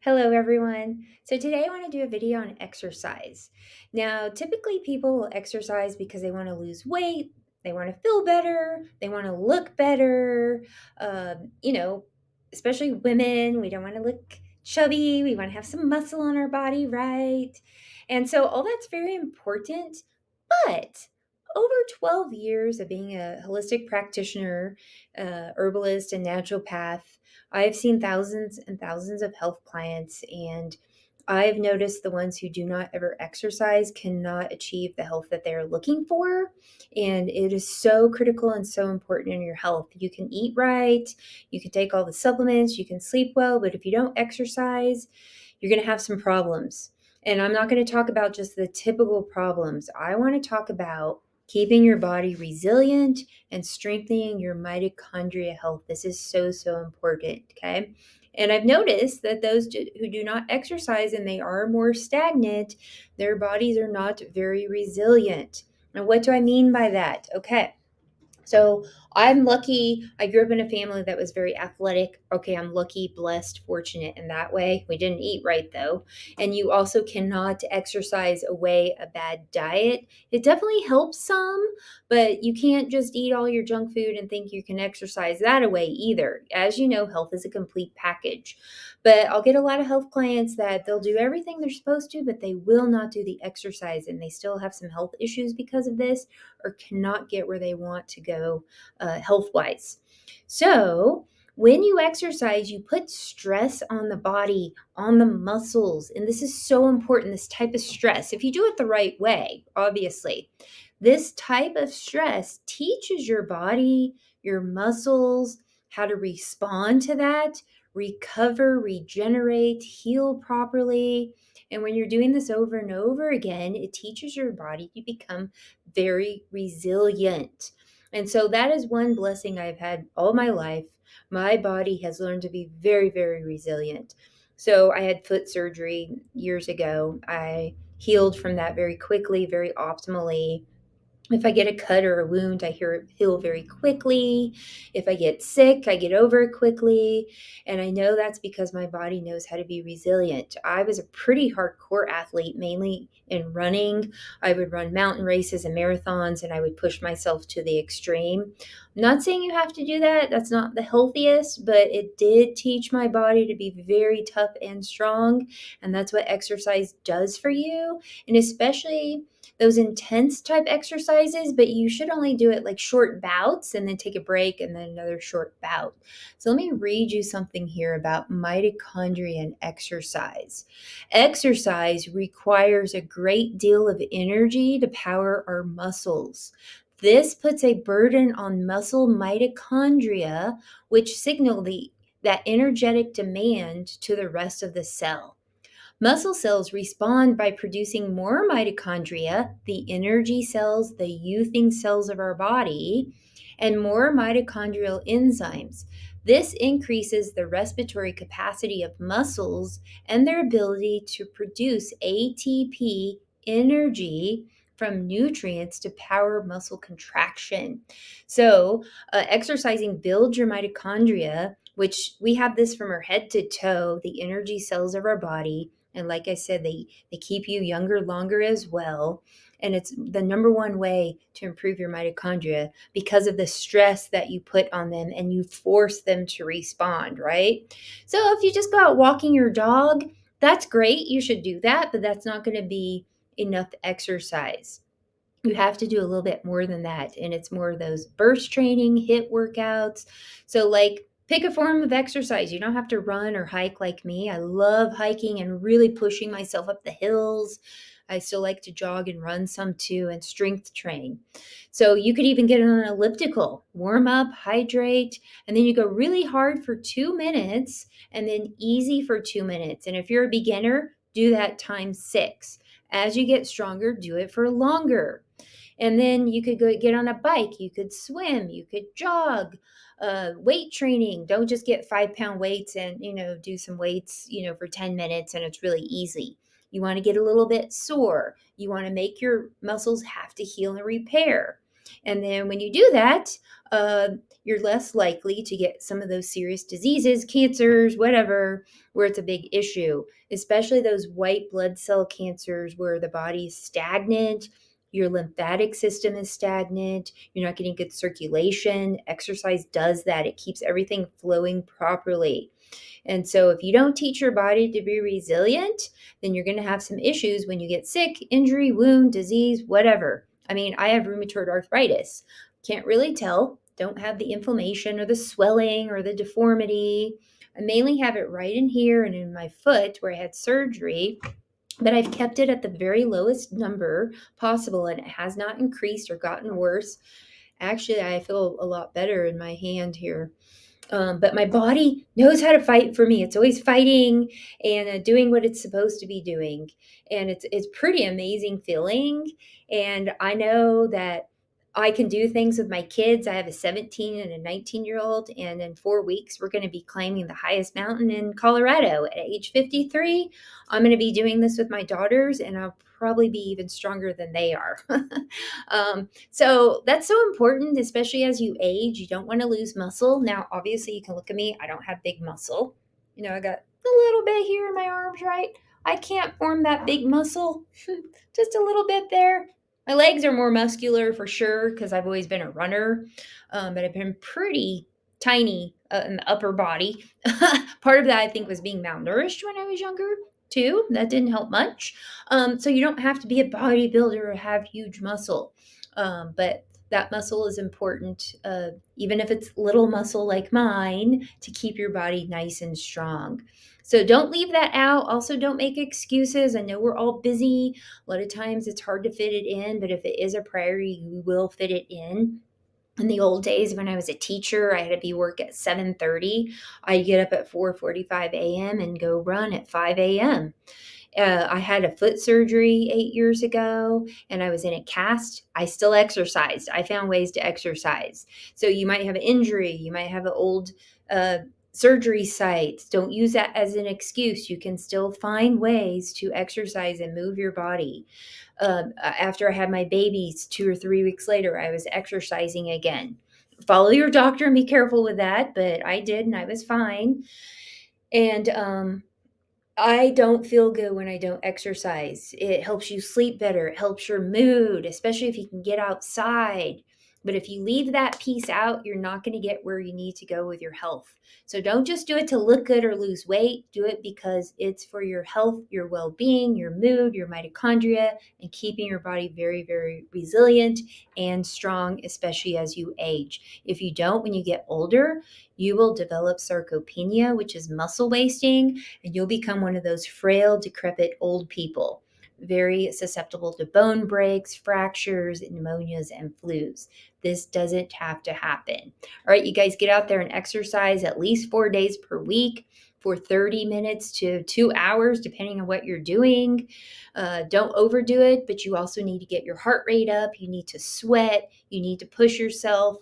Hello, everyone. So today I want to do a video on exercise. Now, typically people will exercise because they want to lose weight, they want to feel better, they want to look better. Um, you know, Especially women, we don't want to look chubby, we want to have some muscle on our body, right? And so all that's very important, but over 12 years of being a holistic practitioner, herbalist, and naturopath, I've seen thousands and thousands of health clients, and I've noticed the ones who do not ever exercise cannot achieve the health that they're looking for. And it is so critical and so important in your health. You can eat right, you can take all the supplements, you can sleep well, but if you don't exercise, you're going to have some problems. And I'm not going to talk about just the typical problems. I want to talk about keeping your body resilient and strengthening your mitochondria health. This is so, so important. Okay. And I've noticed that those who do not exercise and they are more stagnant, their bodies are not very resilient. And what do I mean by that? Okay. So I'm lucky. I grew up in a family that was very athletic. Okay, I'm lucky, blessed, fortunate in that way. We didn't eat right though. And you also cannot exercise away a bad diet. It definitely helps some, but you can't just eat all your junk food and think you can exercise that away either. As you know, health is a complete package. But I'll get a lot of health clients that they'll do everything they're supposed to, but they will not do the exercise and they still have some health issues because of this or cannot get where they want to go health wise. So, when you exercise, you put stress on the body, on the muscles. And this is so important, this type of stress. If you do it the right way, obviously, this type of stress teaches your body, your muscles, how to respond to that, recover, regenerate, heal properly. And when you're doing this over and over again, it teaches your body to become very resilient. And so that is one blessing I've had all my life. My body has learned to be very, very resilient. So I had foot surgery years ago. I healed from that very quickly, very optimally. If I get a cut or a wound, I heal very quickly. If I get sick, I get over it quickly. And I know that's because my body knows how to be resilient. I was a pretty hardcore athlete, mainly in running. I would run mountain races and marathons, and I would push myself to the extreme. I'm not saying you have to do that. That's not the healthiest, but it did teach my body to be very tough and strong. And that's what exercise does for you. And especially those intense type exercises, but you should only do it like short bouts and then take a break and then another short bout. So let me read you something here about mitochondria and exercise. Exercise requires a great deal of energy to power our muscles. This puts a burden on muscle mitochondria, which signal that energetic demand to the rest of the cell. Muscle cells respond by producing more mitochondria, the energy cells, the youthing cells of our body, and more mitochondrial enzymes. This increases the respiratory capacity of muscles and their ability to produce ATP energy from nutrients to power muscle contraction. So, exercising builds your mitochondria, which we have this from our head to toe, the energy cells of our body. And like I said, they keep you younger longer as well. And it's the number one way to improve your mitochondria because of the stress that you put on them and you force them to respond, right? So if you just go out walking your dog, that's great. You should do that, but that's not going to be enough exercise. You have to do a little bit more than that. And it's more of those burst training, HIIT workouts. So, like, pick a form of exercise. You don't have to run or hike like me. I love hiking and really pushing myself up the hills. I still like to jog and run some too and strength train. So, you could even get on an elliptical, warm up, hydrate, and then you go really hard for 2 minutes and then easy for 2 minutes. And if you're a beginner, do that times six. As you get stronger, do it for longer. And then you could go get on a bike, you could swim, you could jog, weight training. Don't just get 5 pound weights and, do some weights, for 10 minutes and it's really easy. You want to get a little bit sore. You want to make your muscles have to heal and repair. And then when you do that, uh, you're less likely to get some of those serious diseases, cancers, whatever, where it's a big issue, especially those white blood cell cancers where the body's stagnant, your lymphatic system is stagnant, you're not getting good circulation. Exercise does that, it keeps everything flowing properly. And so, if you don't teach your body to be resilient, then you're going to have some issues when you get sick, injury, wound, disease, whatever. I mean, I have rheumatoid arthritis. Can't really tell. Don't have the inflammation or the swelling or the deformity. I mainly have it right in here and in my foot where I had surgery, but I've kept it at the very lowest number possible and it has not increased or gotten worse. Actually, I feel a lot better in my hand here. But my body knows how to fight for me. It's always fighting and doing what it's supposed to be doing. And it's pretty amazing feeling. And I know that I can do things with my kids. I have a 17 and a 19-year-old, and in 4 weeks, we're going to be climbing the highest mountain in Colorado. At age 53, I'm going to be doing this with my daughters, and I'll probably be even stronger than they are. So that's so important, especially as you age. You don't want to lose muscle. Now, obviously, you can look at me. I don't have big muscle. I got a little bit here in my arms, right? I can't form that big muscle. Just a little bit there. My legs are more muscular for sure because I've always been a runner, but I've been pretty tiny in the upper body. Part of that, I think, was being malnourished when I was younger, too. That didn't help much. So you don't have to be a bodybuilder or have huge muscle, but that muscle is important, even if it's little muscle like mine, to keep your body nice and strong. So don't leave that out. Also, don't make excuses. I know we're all busy. A lot of times it's hard to fit it in, but if it is a priority, you will fit it in. In the old days when I was a teacher, I had to be work at 7:30. I'd get up at 4:45 a.m. and go run at 5 a.m. I had a foot surgery 8 years ago and I was in a cast. I still exercised. I found ways to exercise. So you might have an injury, you might have an old uh, surgery site. Don't use that as an excuse. You can still find ways to exercise and move your body. After I had my babies 2 or 3 weeks later, I was exercising again. Follow your doctor and be careful with that, but I did and I was fine. And I don't feel good when I don't exercise. It helps you sleep better. It helps your mood, especially if you can get outside. But if you leave that piece out, you're not going to get where you need to go with your health. So don't just do it to look good or lose weight. Do it because it's for your health, your well being, your mood, your mitochondria, and keeping your body very, very resilient and strong, especially as you age. If you don't, when you get older, you will develop sarcopenia, which is muscle wasting, and you'll become one of those frail, decrepit old people, very susceptible to bone breaks, fractures, pneumonias, and flus. This doesn't have to happen. All right, you guys get out there and exercise at least 4 days per week for 30 minutes to 2 hours, depending on what you're doing. Don't overdo it, but you also need to get your heart rate up. You need to sweat. You need to push yourself.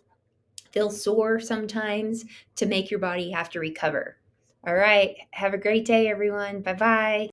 Feel sore sometimes to make your body have to recover. All right. Have a great day, everyone. Bye bye.